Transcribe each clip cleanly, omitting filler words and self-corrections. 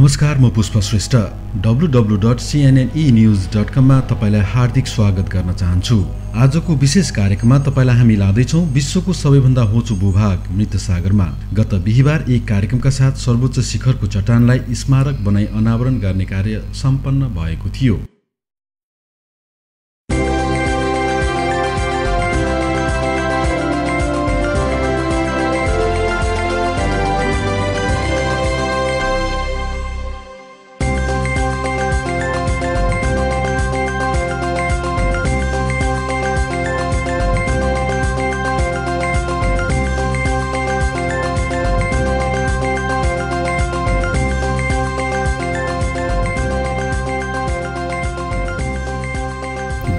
नमस्कार, म पुष्प श्रेष्ठ। www.cnnenews.com मा तपाईलाई हार्दिक स्वागत गर्न चाहन्छु। आजको विशेष कार्यक्रममा तपाईलाई हामी लाँदैछौँ विश्वको सबैभन्दा होचो भूभाग मृत सागरमा। गत बिहीबार एक कार्यक्रमका साथ सर्वोच्च शिखरको चट्टानलाई स्मारक बनाई अनावरण गर्ने कार्य सम्पन्न भएको थियो।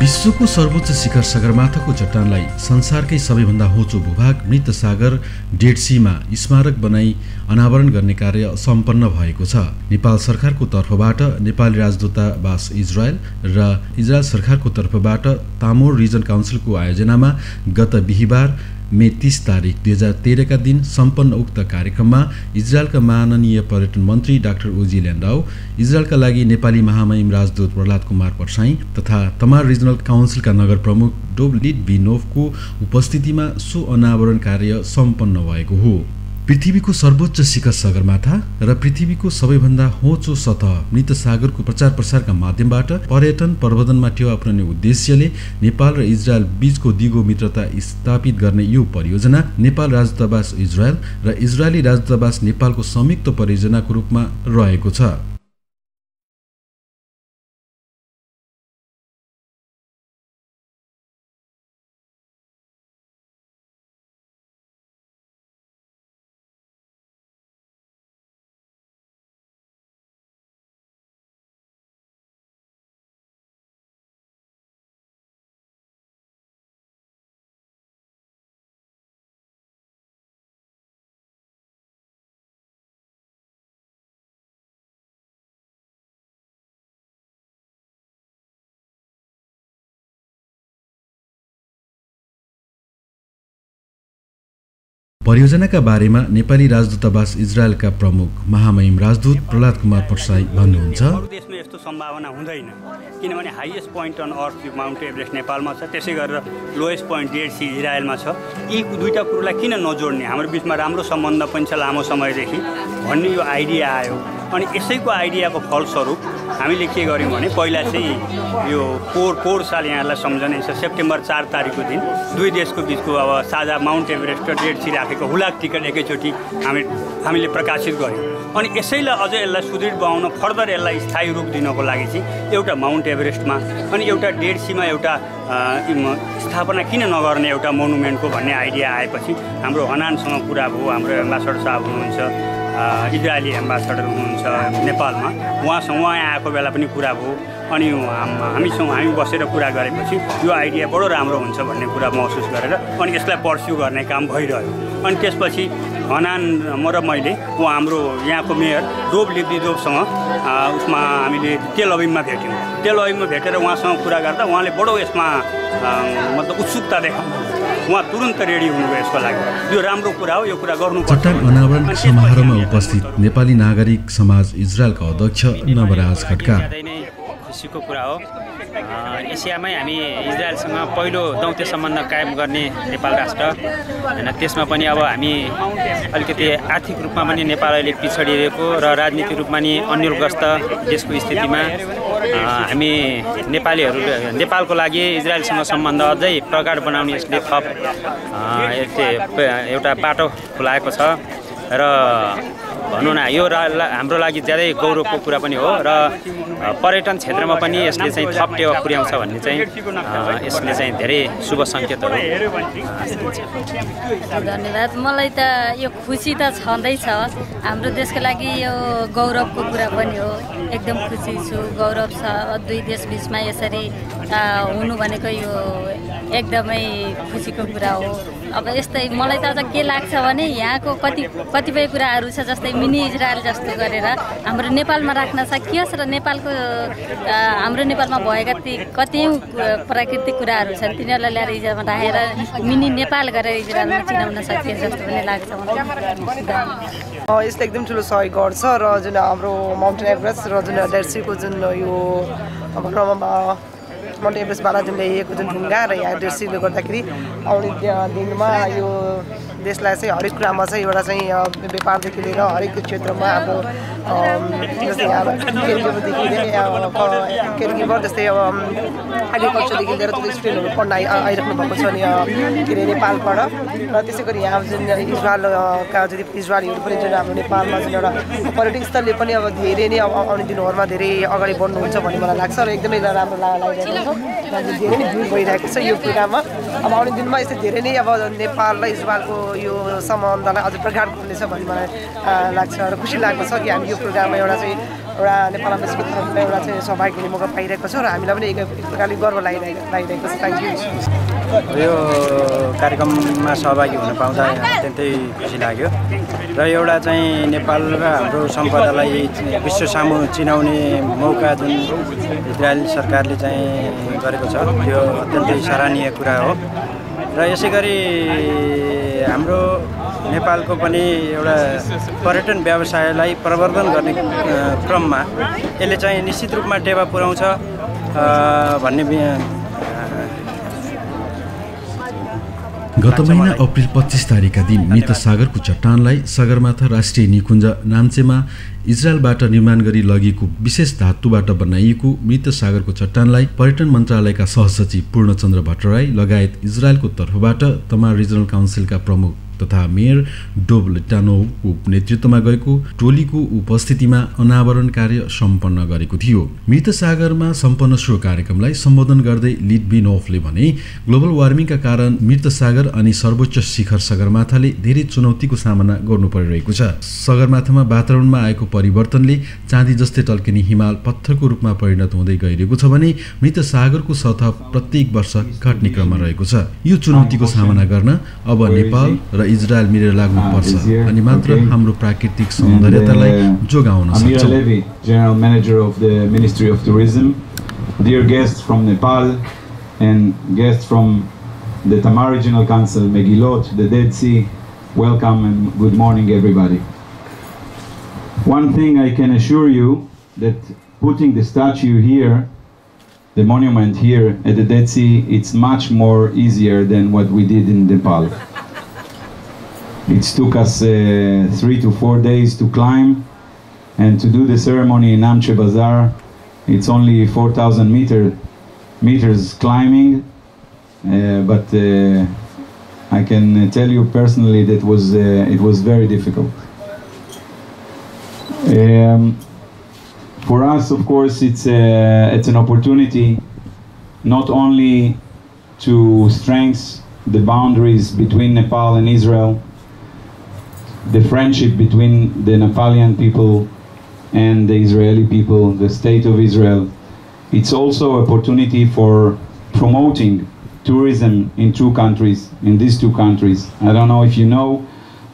विश्वको सर्वोच्च शिखर सगरमाथाको चट्टानलाई संसारकै सबैभन्दा होचो भूभाग मृत सागर डेड सीमा स्मारक बनाई अनावरण गर्ने कार्य सम्पन्न भएको छ। नेपाल सरकारको तर्फबाट नेपाली राजदूतावास इजरायल र इजरायल सरकारको तर्फबाट तामोर रिजन काउन्सिलको आयोजनामा गत बिहीबार मे 30 तारिक 2013 का दिन सम्पन्न उक्त कार्यक्रममा इजरायलका माननीय पर्यटन मन्त्री डाक्टर ओजी ल्यान्डाउ, इजरायलका लागि नेपाली महामहिम राजदूत प्रहलाद कुमार परसाई तथा तमार रिजनल काउन्सिलका नगर प्रमुख डोबलिट बिनोभको उपस्थितिमा सो अनावरण कार्य सम्पन्न भएको हो। पृथ्वीको सर्वोच्च शिखर सगरमाथा र पृथ्वीको सबैभन्दा होचो सतह मृत सागरको प्रचार प्रसारका माध्यमबाट पर्यटन प्रवर्धनमा टेवा पुर्याउने उद्देश्यले नेपाल र इजरायल बीचको दिगो मित्रता स्थापित गर्ने यो परियोजना नेपाल राजदूतावास इजरायल र इजरायली राजदूतावास नेपालको संयुक्त परियोजनाको रूपमा रहेको छ। परियोजनाका बारेमा नेपाली राजदूतावास इजरायलका प्रमुख महामहिम राजदूत प्रहलाद कुमार परसाई भन्नुहुन्छ। अरु देशमा यस्तो सम्भावना हुँदैन, किनभने highest point on earth Mount Everest नेपालमा छ, त्यसै गरेर लोएस्ट पोइन्ट डेड सी इजरायलमा छ। यी दुईटा कुरोलाई किन नजोड्ने, हाम्रो बिचमा राम्रो सम्बन्ध पनि छ लामो समयदेखि भन्ने यो आइडिया आयो। अनि यसैको आइडियाको फलस्वरूप हामीले के गर्यौँ भने पहिला चाहिँ यो पोहोर साल यहाँलाई सम्झने छ, सेप्टेम्बर 4 तारिकको दिन दुई देशको बिचको अब साझा माउन्ट एभरेस्ट र डेड सी राखेको हुलाक टिकट एकैचोटि हामीले प्रकाशित गर्यौँ। अनि यसैलाई अझ यसलाई सुदृढ बनाउन फर्दर यसलाई स्थायी रूप दिनको लागि चाहिँ एउटा माउन्ट एभरेस्टमा अनि एउटा डेड सीमा एउटा स्थापना किन नगर्ने एउटा मोनुमेन्टको भन्ने आइडिया आएपछि हाम्रो हनानसँग कुरा भयो। हाम्रो एम्बासडर साहब हुनुहुन्छ, इजरायली एम्बासडर हुनुहुन्छ नेपालमा, उहाँ आएको बेला पनि कुरा भयो। अनि हामी बसेर कुरा गरेपछि यो आइडिया बडो राम्रो हुन्छ भन्ने कुरा महसुस गरेर अनि यसलाई पर्स्यु गर्ने काम भइरह्यो। अनि त्यसपछि हनान मैले हाम्रो यहाँको मेयर डोबलिट बिनोभसँग उसमा हामीले तेल अभिममा भेट्यौँ। तेल अभिममा भेटेर उहाँसँग कुरा गर्दा उहाँले बडो यसमा मतलब उत्सुकता देखाउनु, उहाँ तुरुन्त रेडी हुनुभयो यसको लागि। यो राम्रो कुरा हो, यो कुरा गर्नुपर्छ। चट्टान अनावरण समारोहमा उपस्थित नेपाली नागरिक समाज इजरायलका अध्यक्ष नवराज खड्का खुसीको कुरा हो। एसियामै हामी इजरायलसँग पहिलो दौत्य सम्बन्ध कायम गर्ने नेपाल राष्ट्र होइन, त्यसमा पनि अब हामी अलिकति आर्थिक रूपमा पनि नेपाल अहिले पिछडिएको र राजनीतिक रूपमा नि अन्यलग्रस्त देशको स्थितिमा हामी नेपालको लागि इजरायलसँग सम्बन्ध अझै प्रगाढ बनाउने यसले थप एउटा बाटो खुलाएको छ र भनौँ न यो हाम्रो लागि ज्यादै गौरवको कुरा पनि हो र पर्यटन क्षेत्रमा पनि यसले चाहिँ थप टेवा पुर्याउँछ भन्ने चाहिँ यसले चाहिँ धेरै शुभ सङ्केतहरू। धन्यवाद। मलाई त यो खुसी त छँदैछ, हाम्रो देशको लागि यो गौरवको कुरा पनि हो। एकदम खुसी छु, गौरव छ। दुई देश बिचमा यसरी हुनु भनेको यो एकदमै खुसीको कुरा हो। अब यस्तै मलाई त अझ के लाग्छ भने यहाँको कतिपय कुराहरू छ जस्तै मिनी इजरायल जस्तो गरेर हाम्रो नेपालमा राख्न सकियोस् र नेपालको हाम्रो नेपालमा भएका कति प्राकृतिक कुराहरू छन् तिनीहरूलाई ल्याएर इजरायलमा राखेर मिनी नेपाल गरेर इजरायलमा चिनाउन सकियोस् जस्तो पनि लाग्छ मलाई। यस्तो एकदम ठुलो सहयोग गर्छ र जुन हाम्रो माउन्टेन एभरेस्ट र जुन डेड सीको जुन यो माउन्टेन एभरेस्टबाट जुन ल्याइएको जुन ढुङ्गा र यहाँ डेड सीले गर्दाखेरि आउने दिनमा यो देशलाई चाहिँ हरेक कुरामा चाहिँ एउटा चाहिँ व्यापारदेखि लिएर हरेक क्षेत्रमा अब जस्तै यहाँ केयरगिभर जस्तै अब एग्रिकल्चरदेखि लिएर स्टुडेन्टहरू पढ्न आइराख्नु भएको छ नि के अरे नेपालबाट र त्यसै गरी यहाँ जुन इजरायलका जति इजरायलीहरू पनि जुन हाम्रो नेपालमा जुन एउटा पर्यटक स्थलले पनि अब धेरै नै अब आउने दिनहरूमा धेरै अगाडि बढ्नुहुन्छ भन्ने मलाई लाग्छ र एकदमै राम्रो लागिरहेको छ धेरै नै भिड भइरहेको छ यो प्रोग्राममा। अब आउने दिनमा यस्तै धेरै नै अब नेपाल र इजरायलको यो सम्बन्धलाई अझ प्रगाढ हुनेछ भन्ने मलाई लाग्छ र खुसी लाग्दछ कि हामी यो प्रोग्राममा एउटा नेपालमा बेसीको तर्फबाट एउटा चाहिँ सहभागी हुने मौका पाइरहेको छ र हामीलाई पनि एक प्रकारले गर्व लागिरहेको छ। Thank you. यो कार्यक्रममा सहभागी हुन पाउँदा अत्यन्तै खुसी लाग्यो र एउटा चाहिँ नेपाल र हाम्रो सम्पदालाई विश्व सामु चिनाउने मौका जुन इजरायल सरकारले चाहिँ गरेको छ यो अत्यन्तै सराहनीय कुरा हो र यसै गरी हाम्रो नेपालको पनि एउटा पर्यटन व्यवसायलाई प्रवर्धन गर्ने क्रममा यसले चाहिँ निश्चित रूपमा टेवा पुर्याउँछ भन्ने गत महिना अप्रिल 25 तारिकका दिन मृत सागरको चट्टानलाई सगरमाथा राष्ट्रिय निकुञ्ज नाम्चेमा इजरायलबाट निर्माण गरी लगिएको विशेष धातुबाट बनाइएको मृत सागरको चट्टानलाई पर्यटन मन्त्रालयका सहसचिव पूर्णचन्द्र भट्टराई लगायत इजरायलको तर्फबाट तमार रिजनल काउन्सिलका प्रमुख तथा मेयर डोभ लिटानोभको नेतृत्वमा गएको टोलीको उपस्थितिमा अनावरण कार्य सम्पन्न गरेको थियो। मृत सागरमा सम्पन्न सो कार्यक्रमलाई सम्बोधन गर्दै लिटबिनोफले भने ग्लोबल वार्मिङका कारण मृत सागर अनि सर्वोच्च शिखर सगरमाथाले धेरै चुनौतीको सामना गर्नु परिरहेको छ। सगरमाथामा वातावरणमा आएको परिवर्तनले चाँदी जस्तै टल्किने हिमाल पत्थरको रूपमा परिणत हुँदै गइरहेको छ भने मृत सागरको सतह प्रत्येक वर्ष घट्ने क्रममा रहेको छ। यो चुनौतीको सामना गर्न अब नेपाल र इजरायल मिलेर लाग्नु पर्छ अनि मात्र हाम्रो प्राकृतिक सौन्दर्यतालाई जोगाउन सक्छौं। Levy, General Manager of the Ministry of Tourism, dear guests from Nepal and guests from the Tamar Regional Council, Megillot, the Dead Sea, welcome and good morning everybody. One thing I can assure you that putting the statue here, the monument here at the Dead Sea, it's much more easier than what we did in Nepal. It took us 3 to 4 days to climb, and to do the ceremony in Namche Bazaar, it's only 4,000 meters climbing, but I can tell you personally that it was very difficult. For us, of course, it's an opportunity not only to strengthen the boundaries between Nepal and Israel, the friendship between the Nepalian people and the Israeli people, the state of Israel. It's also an opportunity for promoting tourism in these two countries. I don't know if you know,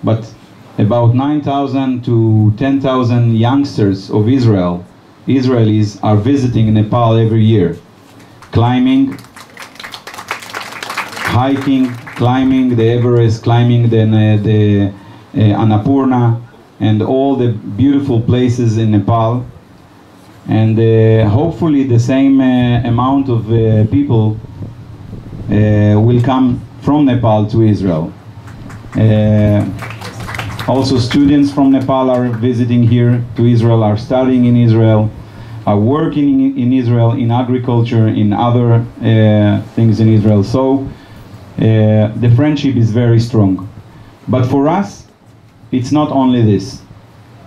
but about 9,000 to 10,000 youngsters of Israelis are visiting Nepal every year, hiking, climbing the Everest, climbing the Annapurna and all the beautiful places in Nepal, and hopefully the same amount of people will come from Nepal to Israel. Also students from Nepal are visiting here to Israel, are studying in Israel, are working in Israel in agriculture, in other things in Israel. So the friendship is very strong. But for us, it's not only this.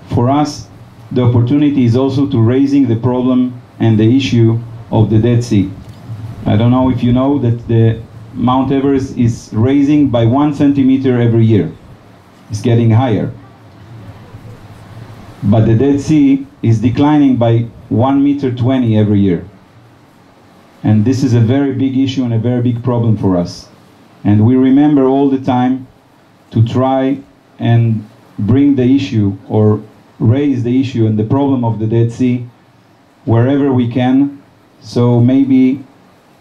For us, the opportunity is also to raising the problem and the issue of the Dead Sea. I don't know if you know that the Mount Everest is raising by 1 centimeter every year. It's getting higher. But the Dead Sea is declining by 1.20 meters every year. And this is a very big issue and a very big problem for us. And we remember all the time to try and bring the issue or raise the issue and the problem of the Dead Sea wherever we can. So maybe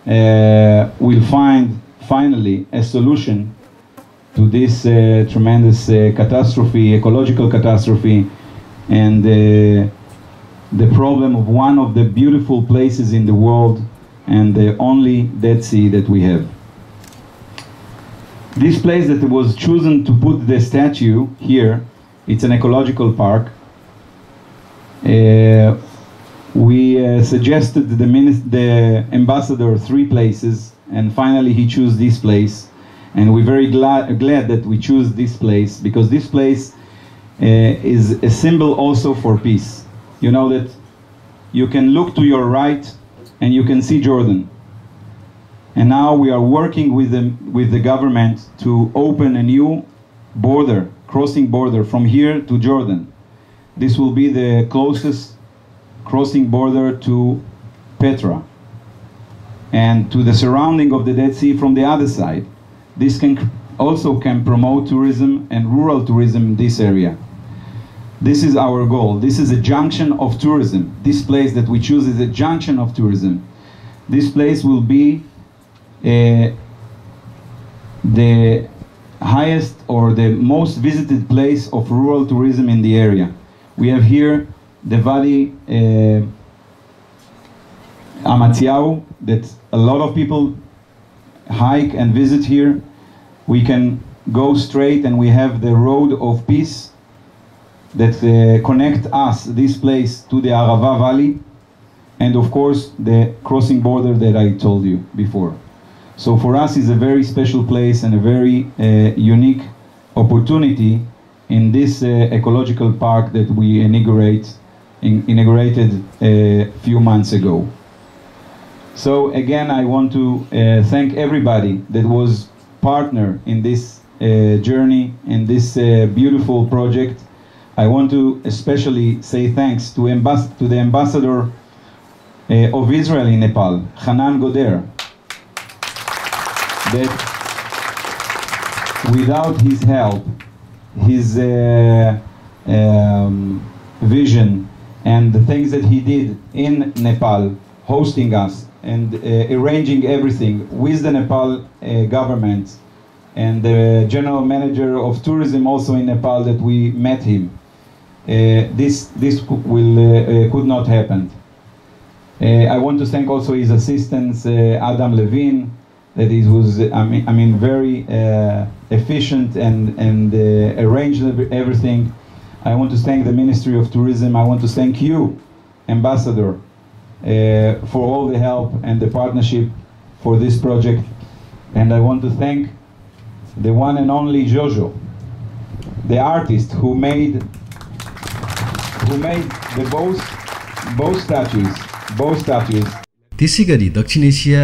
we'll find finally a solution to this tremendous catastrophe, ecological catastrophe, and the problem of one of the beautiful places in the world and the only Dead Sea that we have. This place that was chosen to put the statue here, it's an ecological park. We suggested the ambassador 3 places, and finally he chose this place. And we're very glad that we choose this place, because this place is a symbol also for peace. You know that you can look to your right and you can see Jordan. And now we are working with the government to open a new border, crossing border from here to Jordan. This will be the closest crossing border to Petra and to the surrounding of the Dead Sea from the other side. This can also promote tourism and rural tourism in this area. This is our goal. This is a junction of tourism. This place that we choose is a junction of tourism. This place will be the highest or the most visited place of rural tourism in the area. We have here the Valley Amatziau, that a lot of people hike and visit here. We can go straight and we have the road of peace that connect us, this place, to the Arava Valley, and of course the crossing border that I told you before. So for us it's a very special place and a very unique opportunity in this ecological park that we inaugurated a few months ago. So again, I want to thank everybody that was partner in this journey, in this beautiful project. I want to especially say thanks to the ambassador of Israel in Nepal, Hanan Goder, that without his help, his vision, and the things that he did in Nepal, hosting us and arranging everything with the Nepal government and the general manager of tourism also in Nepal that we met him, this could not happen. I want to thank also his assistants, Adam Levine, that he was very efficient and arranged everything. I want to thank the Ministry of Tourism. I want to thank you, Ambassador, for all the help and the partnership for this project. And I want to thank the one and only Jojo, the artist who made the both statues. त्यसै गरी दक्षिण एसिया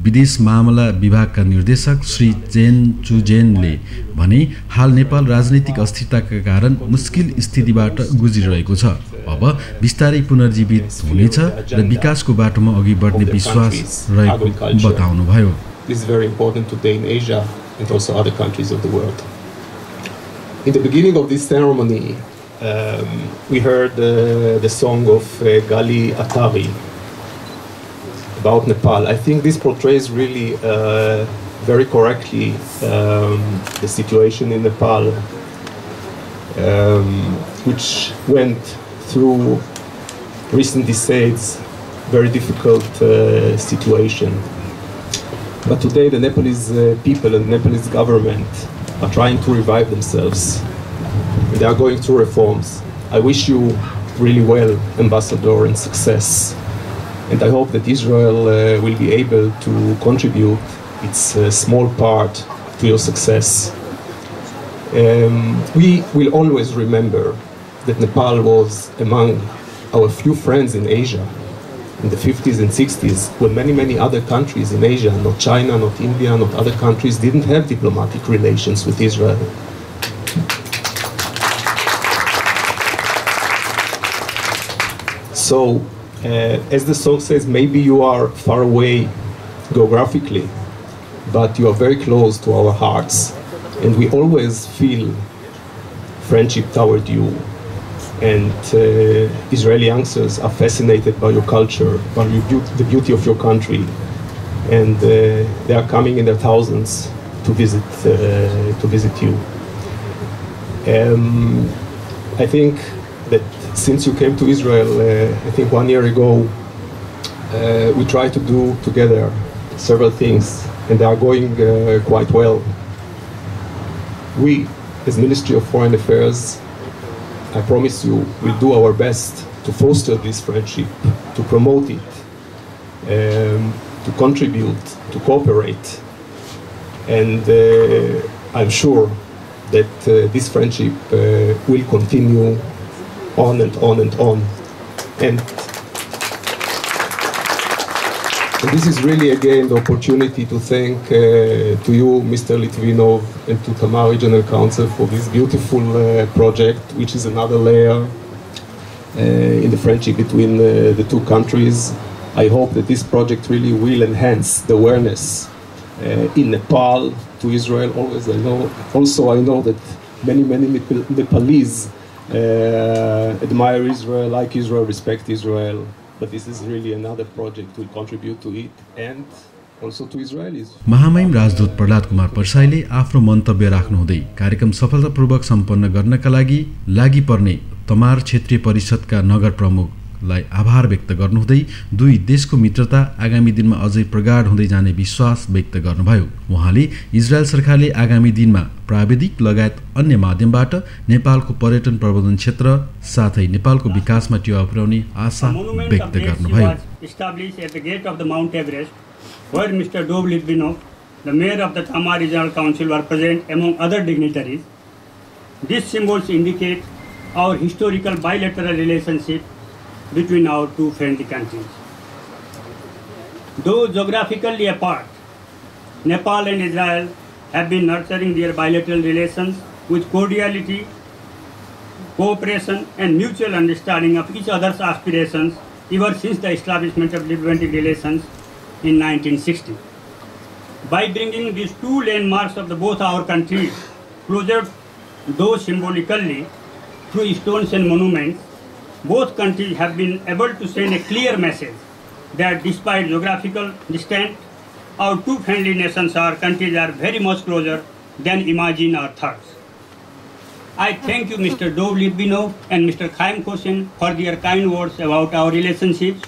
विदेश मामला विभागका निर्देशक Shri chain चुजेनले भने हाल नेपाल राजनीतिक अस्थिरताका कारण मुस्किल स्थितिबाट गुज्रिरहेको छ। अब बिस्तारै पुनर्जीवित हुनेछ र विकासको बाटोमा अघि बढ्ने विश्वास रहेको बताउनुभयो। This is very important today in Asia and also other countries of the world. In the beginning of this ceremony, we heard the song of Gali Atari about Nepal. I think this portrays really very correctly the situation in Nepal, which went through recent decades, very difficult situation. But today the Nepalese people and Nepalese government are trying to revive themselves. They are going through reforms. I wish you really well, Ambassador, and success. And I hope that Israel will be able to contribute its small part to your success. We will always remember that Nepal was among our few friends in Asia in the 50s and 60s, when many other countries in Asia, not China, not India, not other countries, didn't have diplomatic relations with Israel. So, as the song says, maybe you are far away geographically, but you are very close to our hearts, and we always feel friendship toward you. And Israeli youngsters are fascinated by your culture, by the beauty of your country, and they are coming in their thousands to visit you. I think that since you came to Israel, I think 1 year ago, we tried to do together several things, and they are going quite well. We, as Ministry of Foreign Affairs, I promise you, we'll do our best to foster this friendship, to promote it, to contribute, to cooperate. And I'm sure that this friendship will continue on and on and on. And this is really, again, the opportunity to thank to you, Mr. Litvinov, and to Tamar Regional Council for this beautiful project, which is another layer in the friendship between the two countries. I hope that this project really will enhance the awareness in Nepal to Israel. I know that many Nepalese admire Israel, like Israel, respect Israel. But this is really another project to contribute to it and also to Israelis. महामहिम राजदूत प्रहलाद कुमार परसाईले आफ्नो मन्तव्य राख्नुहुँदै कार्यक्रम सफलतापूर्वक सम्पन्न गर्नका लागि पर्ने तमार क्षेत्रीय परिषदका नगर प्रमुखलाई आभार व्यक्त गर्नुहुँदै दुई देशको मित्रता आगामी दिनमा अझै प्रगाढ हुँदै जाने विश्वास व्यक्त गर्नुभयो। उहाँले इजरायल सरकारले आगामी दिनमा प्राविधिक लगायत अन्य माध्यमबाट नेपालको पर्यटन प्रबन्धन क्षेत्र साथै नेपालको विकासमा टेवा पुर्याउने आशा व्यक्त गर्नुभयो। Established at the gate of the Mount Everest, where Mr. Dov Litvinov, the mayor of the Tamar Regional Council, were present among other dignitaries. These symbols indicate our historical bilateral relationship between our two friendly countries. Though geographically apart, Nepal and Israel have been nurturing their bilateral relations with cordiality, cooperation, and mutual understanding of each other's aspirations ever since the establishment of diplomatic relations in 1960. By bringing these two landmarks of both our countries closer, though symbolically, through stones and monuments, both countries have been able to send a clear message that despite geographical distance, our two friendly nations, our countries, are very much closer than imagine our thoughts. I thank you, Mr. Dov Litvinov and Mr. Chaim Kosin, for their kind words about our relationships.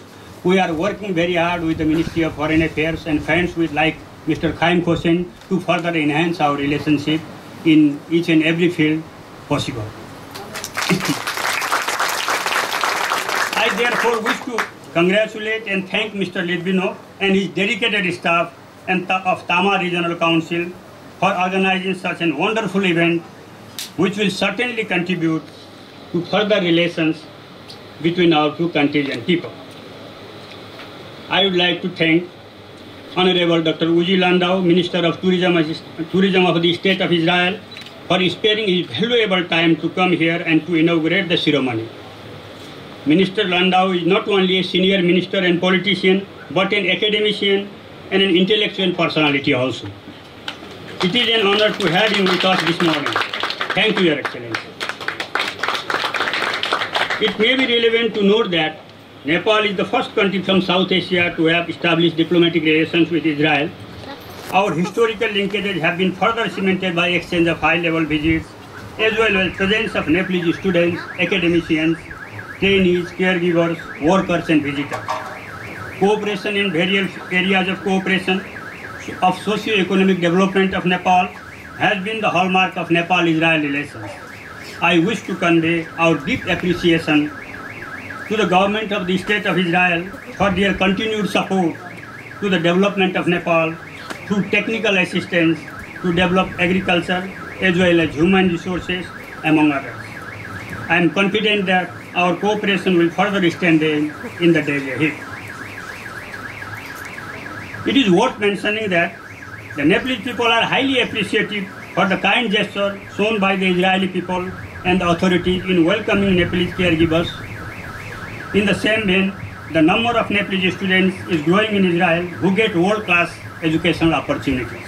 We are working very hard with the Ministry of Foreign Affairs and friends like Mr. Chaim Kosin to further enhance our relationship in each and every field possible. I therefore wish to congratulate and thank Mr. Litvinov and his dedicated staff and of Tamar Regional Council for organizing such a wonderful event, which will certainly contribute to further relations between our two countries and people. I would like to thank Honorable Dr. Uzi Landau, Minister of Tourism of the State of Israel, for sparing his valuable time to come here and to inaugurate the ceremony. Minister Landau is not only a senior minister and politician, but an academician and an intellectual personality also. It is an honor to have him with us this morning. Thank you, Your Excellency. It may be relevant to note that Nepal is the first country from South Asia to have established diplomatic relations with Israel. Our historical linkages have been further cemented by exchange of high-level visits, as well as presence of Nepalese students, academicians, trainees, caregivers, workers, and visitors. Cooperation in various areas of cooperation of socio-economic development of Nepal has been the hallmark of Nepal-Israel relations. I wish to convey our deep appreciation to the government of the State of Israel for their continued support to the development of Nepal through technical assistance to develop agriculture as well as human resources, among others. I am confident that our cooperation will further strengthen in the days ahead. It is worth mentioning that the Nepalese people are highly appreciative for the kind gesture shown by the Israeli people and the authorities in welcoming Nepalese caregivers. In the same vein, the number of Nepalese students is growing in Israel who get world-class educational opportunities.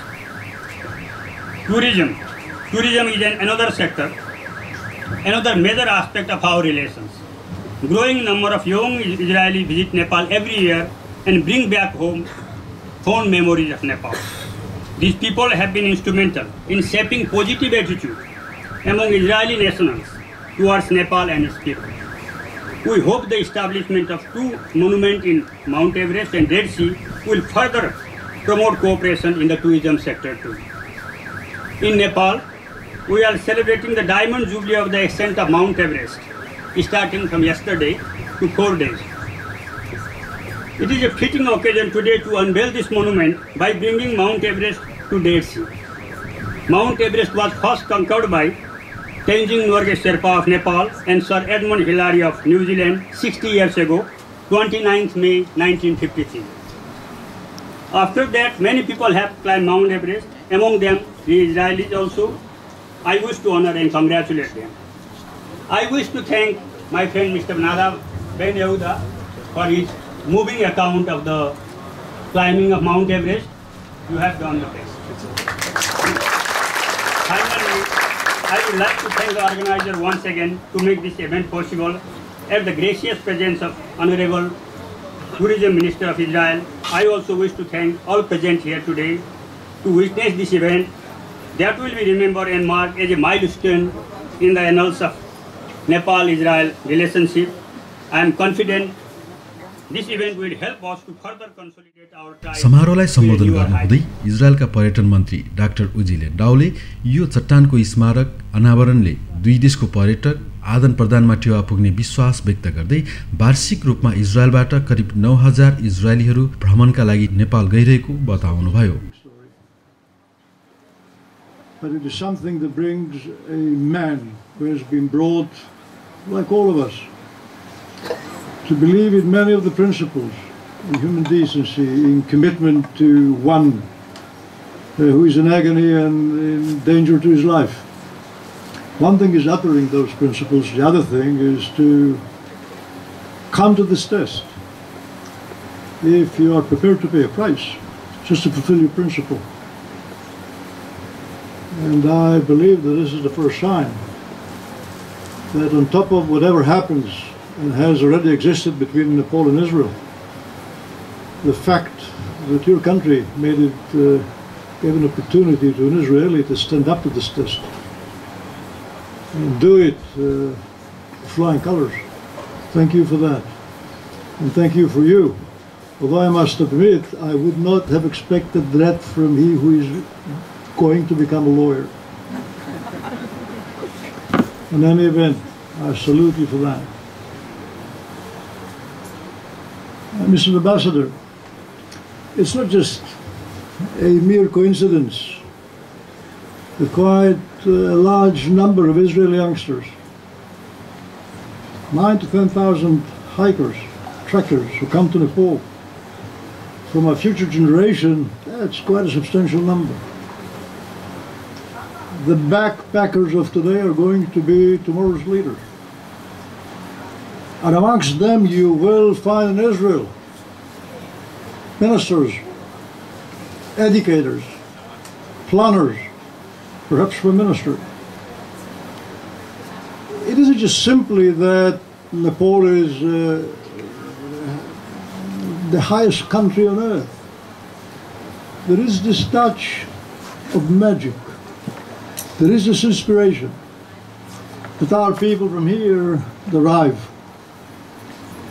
Tourism. Tourism is another sector, another major aspect of our relations. Growing number of young Israelis visit Nepal every year and bring back home fond memories of Nepal. These people have been instrumental in shaping positive attitude among Israeli nationals towards Nepal and its people. We hope the establishment of two monuments in Mount Everest and Dead Sea will further promote cooperation in the tourism sector too. In Nepal, we are celebrating the Diamond Jubilee of the ascent of Mount Everest, starting from yesterday to 4 days. It is a fitting occasion today to unveil this monument by bringing Mount Everest to Dead Sea. Mount Everest was first conquered by Tenzing Norgay Sherpa of Nepal and Sir Edmund Hillary of New Zealand 60 years ago, 29th May 1953. After that, many people have climbed Mount Everest, among them the Israelis also. I wish to honor and congratulate them. I wish to thank my friend Mr. Nadav Ben Yehuda for his moving account of the climbing of Mount Everest. You have done the best. Finally, I would like to thank the organizer once again to make this event possible. At the gracious presence of Honorable Tourism Minister of Israel, I also wish to thank all present here today to witness this event that will be remembered and marked as a milestone in the annals of Nepal-Israel relationship. I am confident this event will help us to further consolidate our ties. समारोहलाई सम्बोधन गर्नुहुँदै इजरायलका पर्यटन मन्त्री doctor उजी लेन्डाउले यो चट्टानको स्मारक अनावरणले दुई देशको पर्यटक आदान प्रदानमा टेवा पुग्ने विश्वास व्यक्त गर्दै वार्षिक रूपमा इजरायलबाट करिब 9000 इजरायलीहरू भ्रमणका लागि नेपाल गइरहेको बताउनुभयो. But it is something that brings a man who has been brought, like all of us, to believe in many of the principles in human decency, in commitment to one who is in agony and in danger to his life. One thing is uttering those principles, the other thing is to come to this test. If you are prepared to pay a price, just to fulfill your principle. And I believe that this is the first sign that on top of whatever happens and has already existed between Nepal and Israel, the fact that your country made it, gave an opportunity to an Israeli to stand up to this test and do it flying colors. Thank you for that. And thank you for you. Although I must admit, I would not have expected that from he who is going to become a lawyer. In any event, I salute you for that. Mr. Ambassador, it's not just a mere coincidence that quite a large number of Israeli youngsters, 9,000 to 10,000 hikers, trekkers who come to Nepal, from a future generation, that's quite a substantial number. The backpackers of today are going to be tomorrow's leaders. And amongst them you will find in Israel ministers, educators, planners, perhaps prime minister. It isn't just simply that Nepal is the highest country on earth. There is this touch of magic. There is this inspiration that our people from here derive,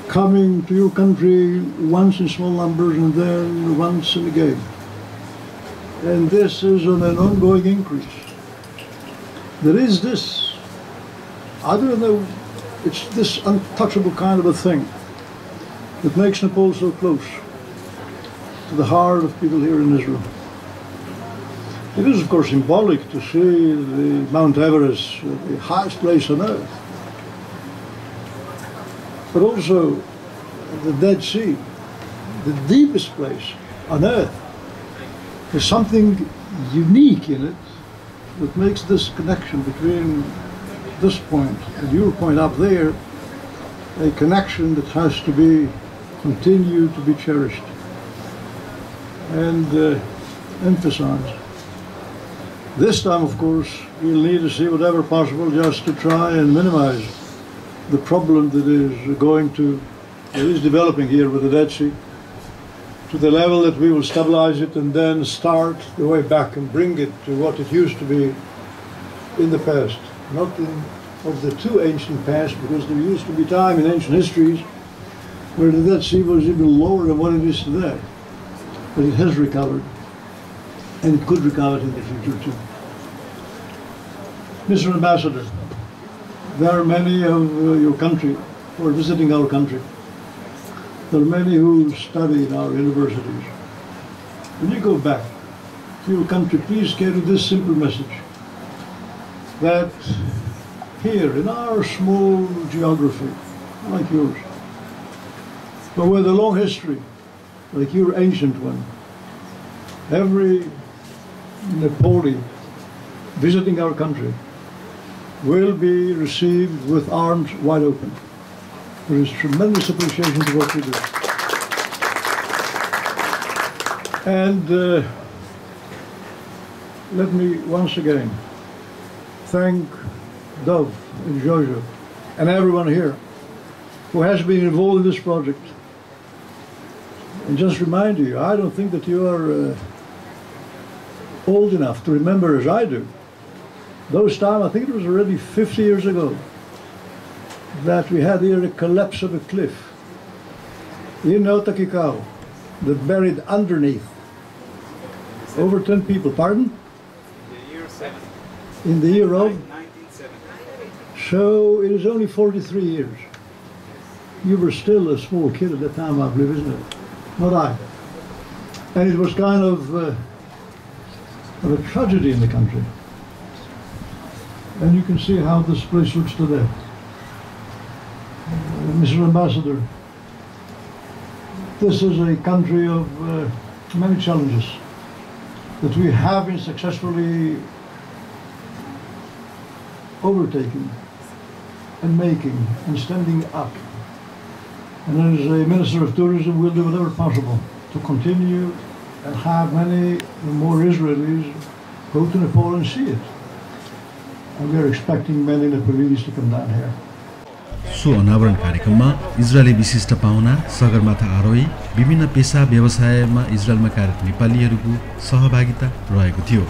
coming to your country once in small numbers and then once and again. And this is on an ongoing increase. There is this, I don't know, it's this untouchable kind of a thing that makes Nepal so close to the heart of people here in Israel. It is, of course, symbolic to see the Mount Everest, the highest place on earth, but also the Dead Sea, the deepest place on earth. There's something unique in it that makes this connection between this point and your point up there a connection that has to be continued to be cherished and emphasized. This time, of course, we'll need to see whatever possible just to try and minimize the problem that is developing here with the Dead Sea to the level that we will stabilize it and then start the way back and bring it to what it used to be in the past. Not of the too ancient past, because there used to be time in ancient histories where the Dead Sea was even lower than what it is today. But it has recovered, and it could recover in the future too. Mr. Ambassador, there are many of your country who are visiting our country. There are many who study in our universities. When you go back to your country, please carry this simple message, that here in our small geography, like yours, but with a long history, like your ancient one, every Nepali visiting our country will be received with arms wide open. There is tremendous appreciation to what you do. And let me once again thank Dove and Jojo and everyone here who has been involved in this project. And just remind you, I don't think that you are old enough to remember as I do. Those times, I think it was already 50 years ago, that we had here a collapse of a cliff in Otakikau that buried underneath over 10 people. Pardon? The year 7. In the year of? 1970. So it is only 43 years. You were still a small kid at that time, I believe, isn't it? Not I. And it was kind of a tragedy in the country. And you can see how this place looks today. Mr. Ambassador, this is a country of many challenges that we have been successfully overtaking and making and standing up. And as a Minister of Tourism, we'll do whatever possible to continue and have many more Israelis go to Nepal and see it. And we are expecting many Nepalese to come down here. सो अनावरण कार्यक्रममा Israeli विशिष्ट पाहुना सगरमाथा आरोही विभिन्न पेशा व्यवसायमा इजरायलमा कार्यरत नेपालीहरूको सहभागिता रहेको थियो।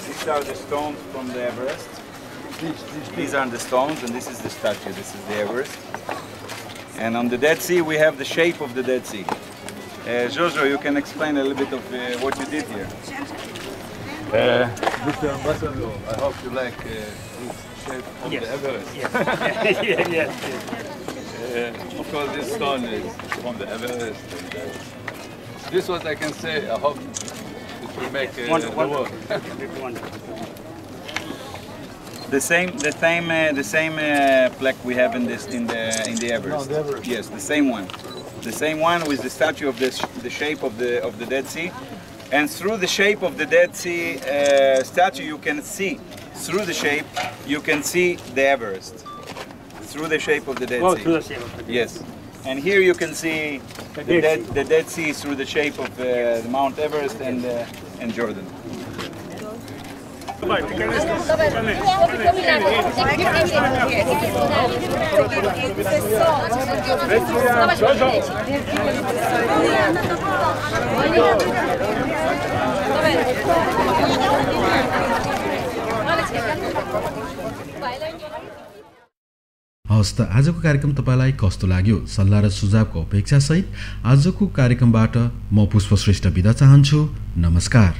These are the stones from the Everest. These are the stones, and this is the statue. This is the Everest. And on the Dead Sea, we have the shape of the Dead Sea. Jojo, you can explain a little bit of what you did here. Mr. Ambassador, I hope you like this shape of the Everest. Yes. Of course, this stone is from the Everest. And, this is what I can say. I hope it will make the world. The same plaque we have in the Everest. No, the Everest. Yes, the same one with the statue of the shape of the Dead Sea, and through the shape of the Dead Sea statue you can see the Everest through the shape of the Dead Sea. Through the shape of the Dead Yes, and here you can see the Dead Sea through the shape of the Mount Everest and Jordan. हवस् त आजको कार्यक्रम तपाईलाई कस्तो लाग्यो? सल्लाह र सुझावको अपेक्षा सहित आजको कार्यक्रमबाट म पुष्प श्रेष्ठ बिदा चाहन्छु। नमस्कार।